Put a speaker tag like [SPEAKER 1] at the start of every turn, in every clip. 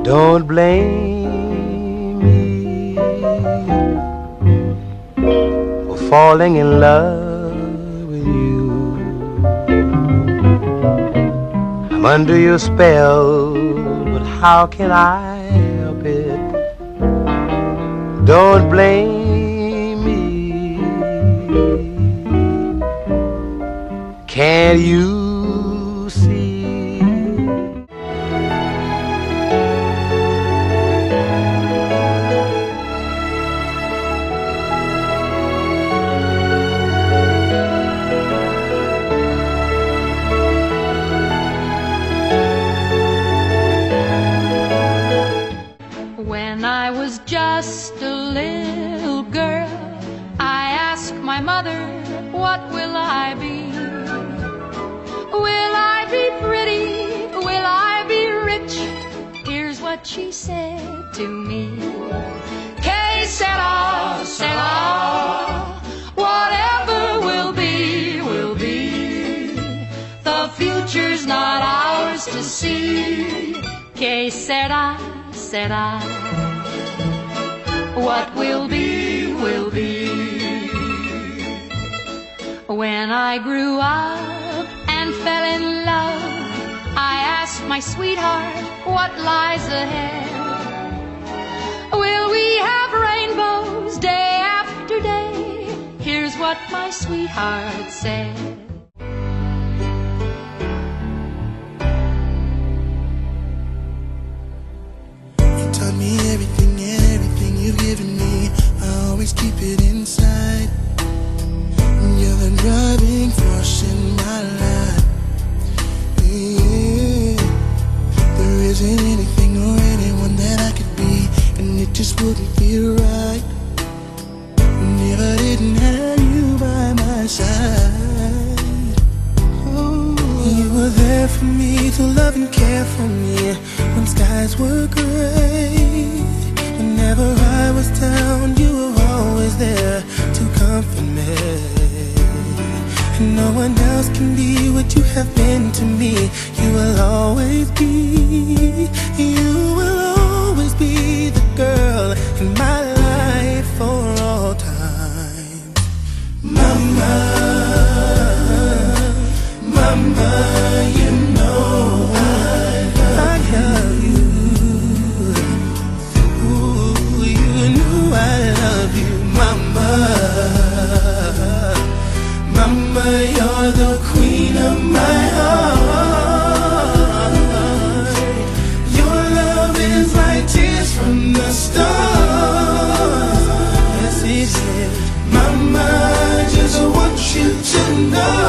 [SPEAKER 1] Don't blame me for falling in love with you. I'm under your spell, but how can I help it? Don't blame me. Can't you see?
[SPEAKER 2] When I was just a little girl, I asked my mother, what will I be? Will I be pretty? Will I be rich? Here's what she said to me. Que sera, sera, whatever will be, will be. The future's not ours to see. Que sera, sera, what will be, will be. When I grew up and fell in love, I asked my sweetheart, what lies ahead? Will we have rainbows day after day? Here's what my sweetheart said.
[SPEAKER 3] Taught me everything, and everything you've given me, I always keep it inside. You're the driving force in my life. Yeah. There isn't anything or anyone that I could be, and it just wouldn't feel right if I didn't have you by my side. Oh, you were there for me to love and care for me when skies were gray. Whenever I was down, you were always there to comfort me. And no one else can be what you have been to me. You will always be, you will always be the girl in my life for all time. Mama, mama, you know I love you. Ooh, you know I love you, mama. Mama, you're the queen of my heart. Your love is like tears from the stars. Yes, it is. Mama, I just want you to know,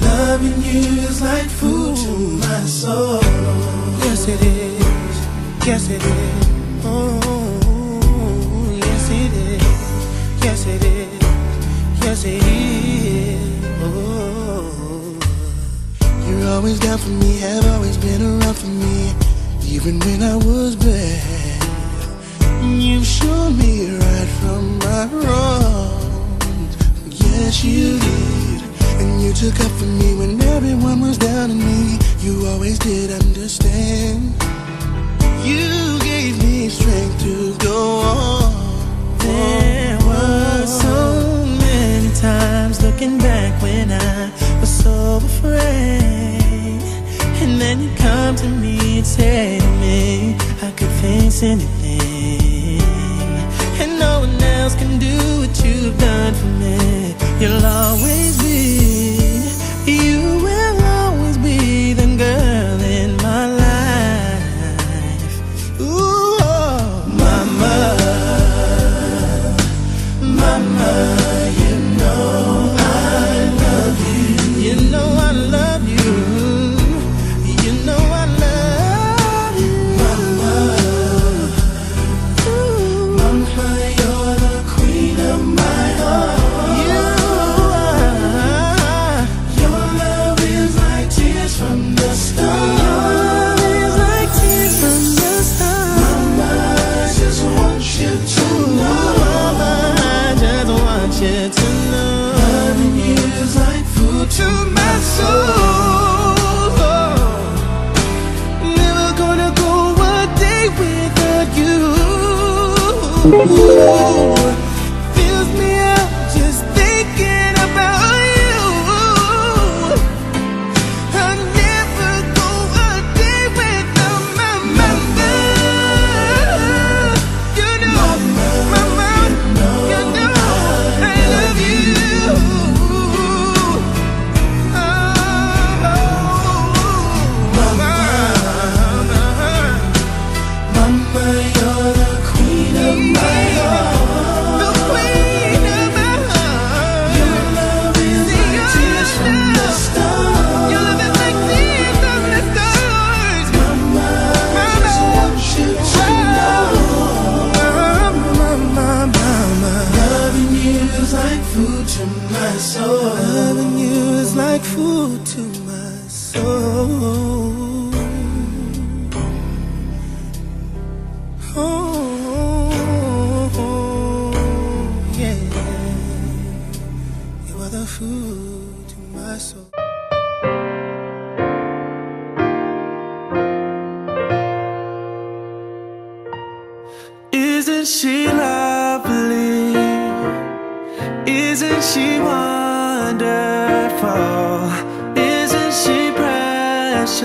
[SPEAKER 3] loving you is like food to my soul. Yes, it is. Yes, it is. Oh, yes, it is. Yes, it is. Yes, it is. Oh, you're always down for me, have always been around for me, even when I was bad. You've shown me right from my wrongs. Yes, you did. And you took up for me when everyone was down on me. You always did understand. You gave me strength to go on.
[SPEAKER 4] There were so many times looking back when I was so afraid, and then you come to me and say to me I could face anything, and no one else can do what you've done for me. You'll always be, you will always be the girl in my life. Ooh, oh, mama. Mama, you know I love you. You know I love you. You know I love you. Mama, ooh, mama.
[SPEAKER 3] fills me up just thinking about you. I'll never go a day without my mama. You know, mama, you know I love you. Mama, you're the queen of my heart. The queen of my heart. Your love is like tears from the stars. Your love is like tears from the stars. Mama, I just want you to know. Mama, loving you is like food to my soul. Loving you is like food to my soul. Yeah. You are the food to my soul.
[SPEAKER 4] Isn't she lovely? Isn't she wonderful? Isn't she precious?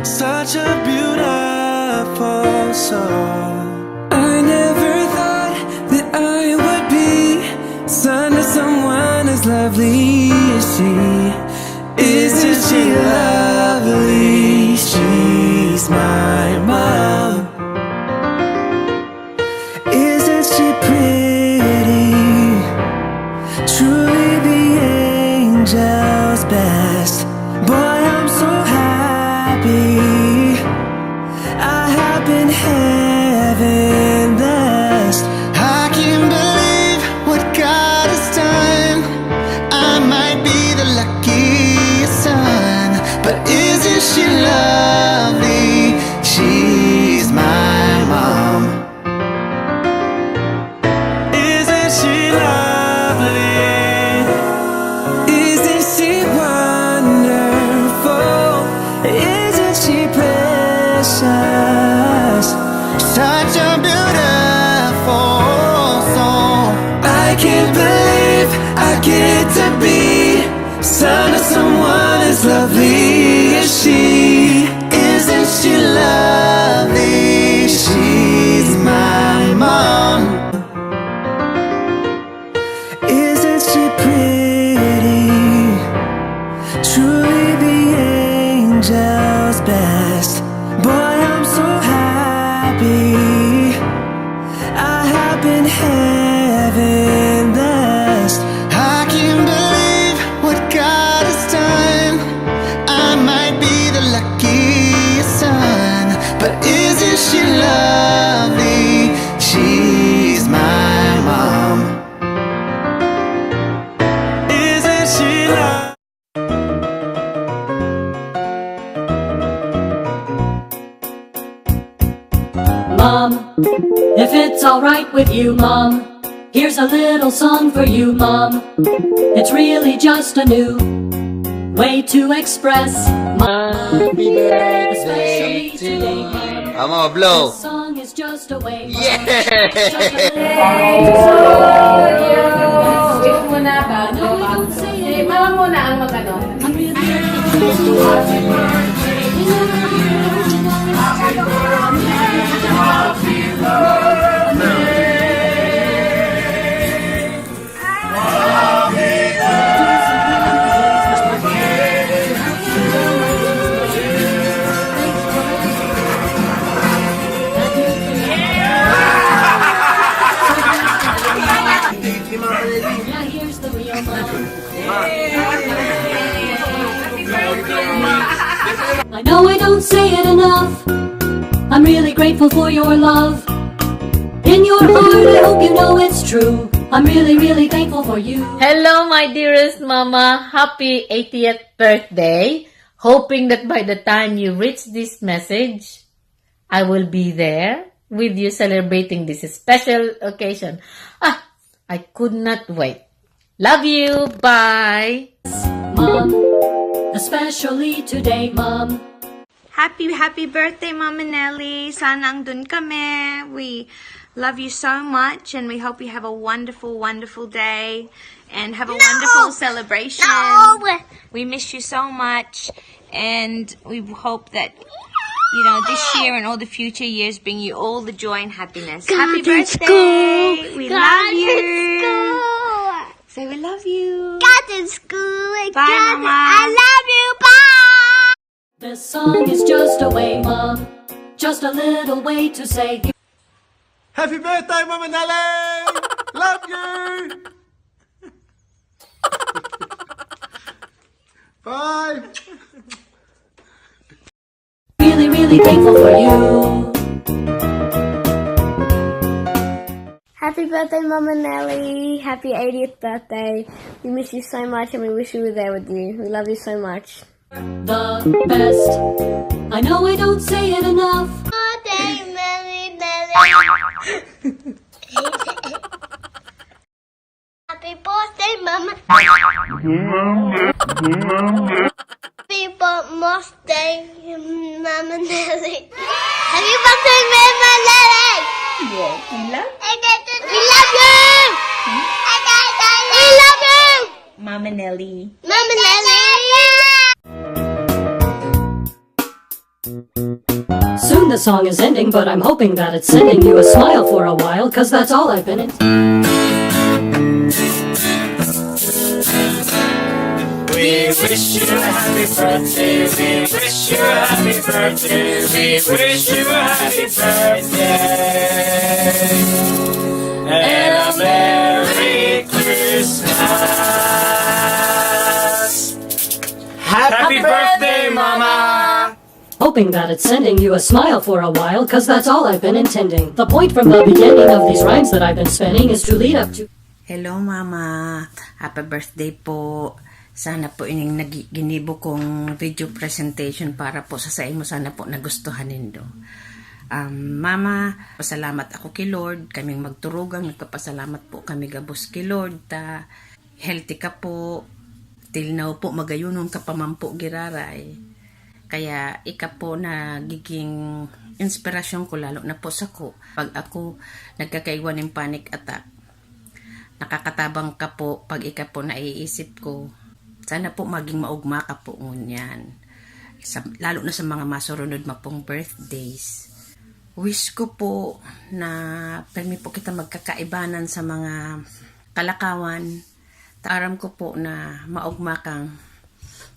[SPEAKER 4] Such a beautiful soul. I never thought that I would be son of someone as lovely as she. Isn't she lovely? She's my mom. Isn't she pretty? Truly the angel's best. Boy, I'm so happy. I have been heaven blessed. I can't believe what God has done. I might be the luckiest son, but isn't she lovely? She's my mom. Isn't she lovely? Isn't she wonderful? Isn't she precious? Such a beautiful soul. I can't believe I get to be son of someone as lovely as she. Isn't she lovely? She's my mom. Isn't she pretty? Truly the angel's best. Boy, I'm so happy. I have been heaven blessed. I can't believe what God has done. I might be the luckiest son, but isn't she lovely? She's my mom. Isn't she lovely?
[SPEAKER 2] Mom, if it's alright with you, Mom, here's a little song for you, Mom. It's really just a new way to express my
[SPEAKER 1] Happy
[SPEAKER 2] especially
[SPEAKER 1] birthday
[SPEAKER 2] today,
[SPEAKER 1] to
[SPEAKER 2] Mom.
[SPEAKER 1] you. I'm gonna blow.
[SPEAKER 2] This song is just a way, Mom.
[SPEAKER 1] Yeah.
[SPEAKER 5] Wish mo na ba?
[SPEAKER 2] I know I don't say
[SPEAKER 5] Si
[SPEAKER 2] it,
[SPEAKER 5] mama muna ang mag-ano.
[SPEAKER 2] I'm really Yeah, here's the real Mom. I know I don't say it enough. I'm really grateful for your love. In your heart, I hope you know it's true. I'm really, really thankful for you.
[SPEAKER 5] Hello, my dearest mama. Happy 80th birthday. Hoping that by the time you reach this message, I will be there with you celebrating this special occasion. I could not wait. Love you. Bye.
[SPEAKER 2] Mom, especially today, Mom.
[SPEAKER 6] Happy birthday, Mama Nelly. Sana andun kami. We love you so much and we hope you have a wonderful, wonderful day and have a wonderful celebration. We miss you so much and we hope that, you know, this year and all the future years bring you all the joy and happiness. Happy birthday. We love you. Say we love you. Bye, Mama.
[SPEAKER 2] I love you. Bye.
[SPEAKER 7] This song is just a way, Mom, just a little way to say
[SPEAKER 8] Happy birthday, Mama Nelly! Love you! Bye!
[SPEAKER 7] really, really thankful for you.
[SPEAKER 9] Happy birthday, Mama Nelly. Happy 80th birthday. We miss you so much and we wish we were there with you. We love you so much.
[SPEAKER 7] The best. I know I don't say it enough.
[SPEAKER 2] Birthday, Nelly. Happy birthday, Mama. Happy birthday, Mama Nelly. Happy birthday, Mama Nelly.
[SPEAKER 6] Yes, we love
[SPEAKER 2] We love you. We love you.
[SPEAKER 6] Mama Nelly.
[SPEAKER 2] Mama Nelly.
[SPEAKER 7] Soon the song is ending, but I'm hoping that it's sending you a smile for a while, cause that's all I've been in.
[SPEAKER 4] We wish you a happy birthday. We wish you a happy birthday. We wish you a happy birthday. And a Merry Christmas. Happy birthday, Mama.
[SPEAKER 7] Hoping that it's sending you a smile for a while, cause that's all I've been intending. The point from the beginning of these rhymes that I've been spinning is to lead up to...
[SPEAKER 10] Hello, Mama. Happy birthday po. Sana po ining ginibo kong video presentation para po sa mo. Sana po nagustuhan nindo. Mama, pasalamat ako kay Lord. Kaming magturugang, nagpapasalamat po kami gabos kay Lord. Healthy ka po. Till now po, magayunon ka pa man po giraray. Kaya ika po na giging inspirasyon ko lalo na po sa ko. Pag ako nagkakaiwan ng panic attack, nakakatabang ka po pag ika po naiisip ko. Sana po maging maugma ka po ngunyan. Lalo na sa mga masurunod mo pong birthdays. Wish ko po na permi po kita magkakaibanan sa mga kalakawan. Taram ko po na maugma kang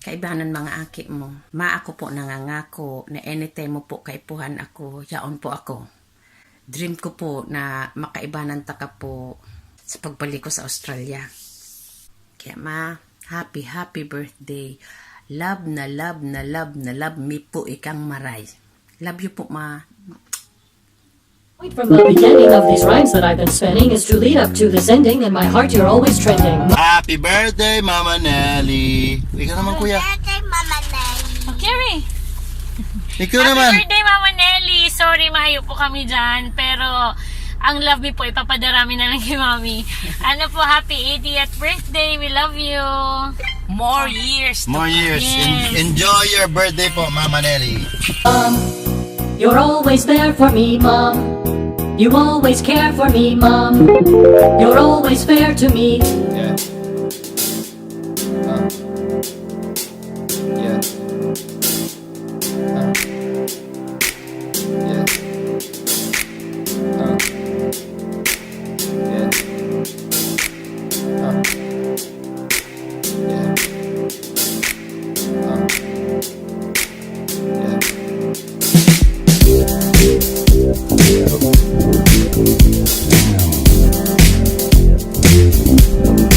[SPEAKER 10] kaibanan mga aki mo. Ako po nangangako na anytime mo po kaipuhan ako, yaon po ako. Dream ko po na makaibanan ta ka po sa pagbalik ko sa Australia. Kaya happy birthday. Love na love na love na love me po ikang maray. Love you po, Ma.
[SPEAKER 7] Point from the beginning of these rhymes that I've been spinning is to lead up to this ending. In my heart, you're always trending.
[SPEAKER 8] Happy birthday, Mama Nelly! Ikaw naman, Kuya.
[SPEAKER 2] Birthday, Mama Nelly.
[SPEAKER 11] Kerry!
[SPEAKER 8] Ikaw naman.
[SPEAKER 11] Happy birthday, Mama Nelly! Sorry, mahayo po kami dyan. Pero, ang love me po, ipapadarami na lang kay Mami. Ano po, happy 80th birthday! We love you!
[SPEAKER 6] More years.
[SPEAKER 8] More years.
[SPEAKER 11] Yes.
[SPEAKER 8] Enjoy your birthday po, Mama Nelly.
[SPEAKER 7] You're always there for me, Mom. You always care for me, Mom. You're always fair to me.
[SPEAKER 8] Yeah. Yeah. Yeah. Yeah.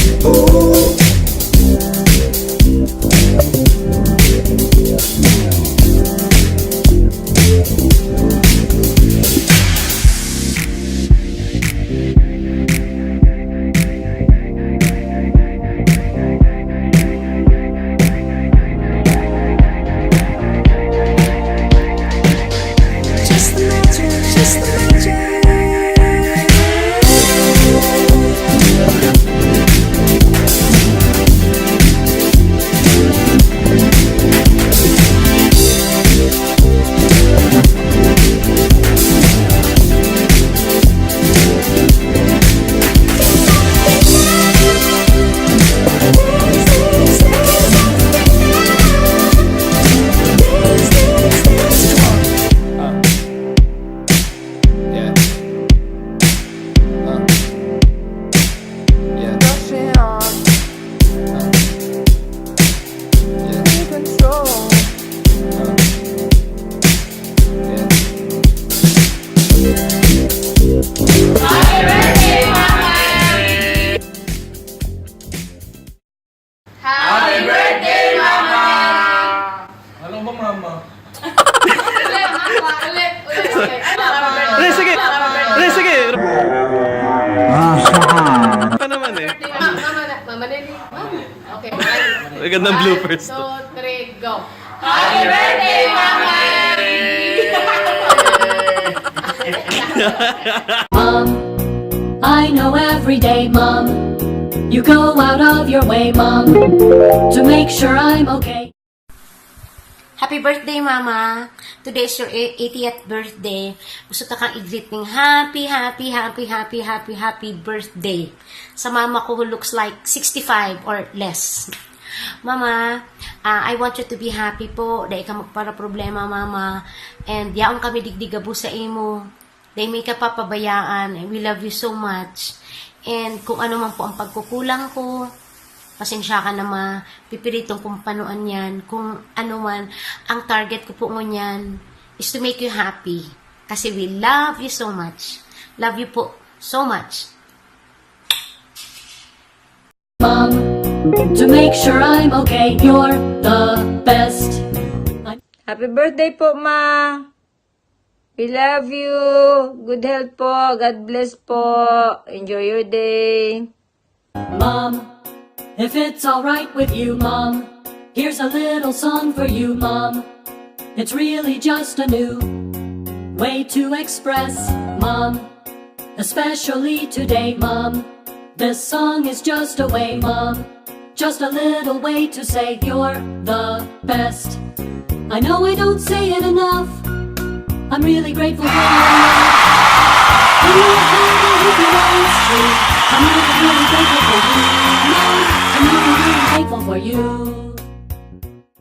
[SPEAKER 5] birthday, Mama Nelly. Okay.
[SPEAKER 12] Magandang bloopers to.
[SPEAKER 5] 1, 2, 3, go. Happy birthday, Mama
[SPEAKER 7] Mom, I know every day, Mom, you go out of your way, Mom, to make sure I'm okay.
[SPEAKER 13] Happy birthday, Mama! Today is your 80th birthday. Gusto ka kang i-greet ng happy birthday sa mama ko who looks like 65 or less. Mama, I want you to be happy po. Dahil ka magpara problema, Mama. And yaon kami digdigabu sa imo. Dahil may ka papabayaan. We love you so much. And kung ano man po ang pagkukulang ko, pasensya ka na ma, pipiritong kung panuan yan. Kung ano man, ang target ko po ngunyan is to make you happy. Kasi we love you so much. Love you po so much.
[SPEAKER 7] Mom, to make sure I'm okay, you're the best.
[SPEAKER 14] Happy birthday po, Ma! We love you. Good health po. God bless po. Enjoy your day.
[SPEAKER 7] Mom, if it's alright with you, Mom, here's a little song for you, Mom. It's really just a new way to express, Mom, especially today, Mom. This song is just a way, Mom, just a little way to say you're the best. I know I don't say it enough. I'm really grateful for your love. I know I can't if you know it's true. I'm really grateful for you, Mom. I'm really grateful for you.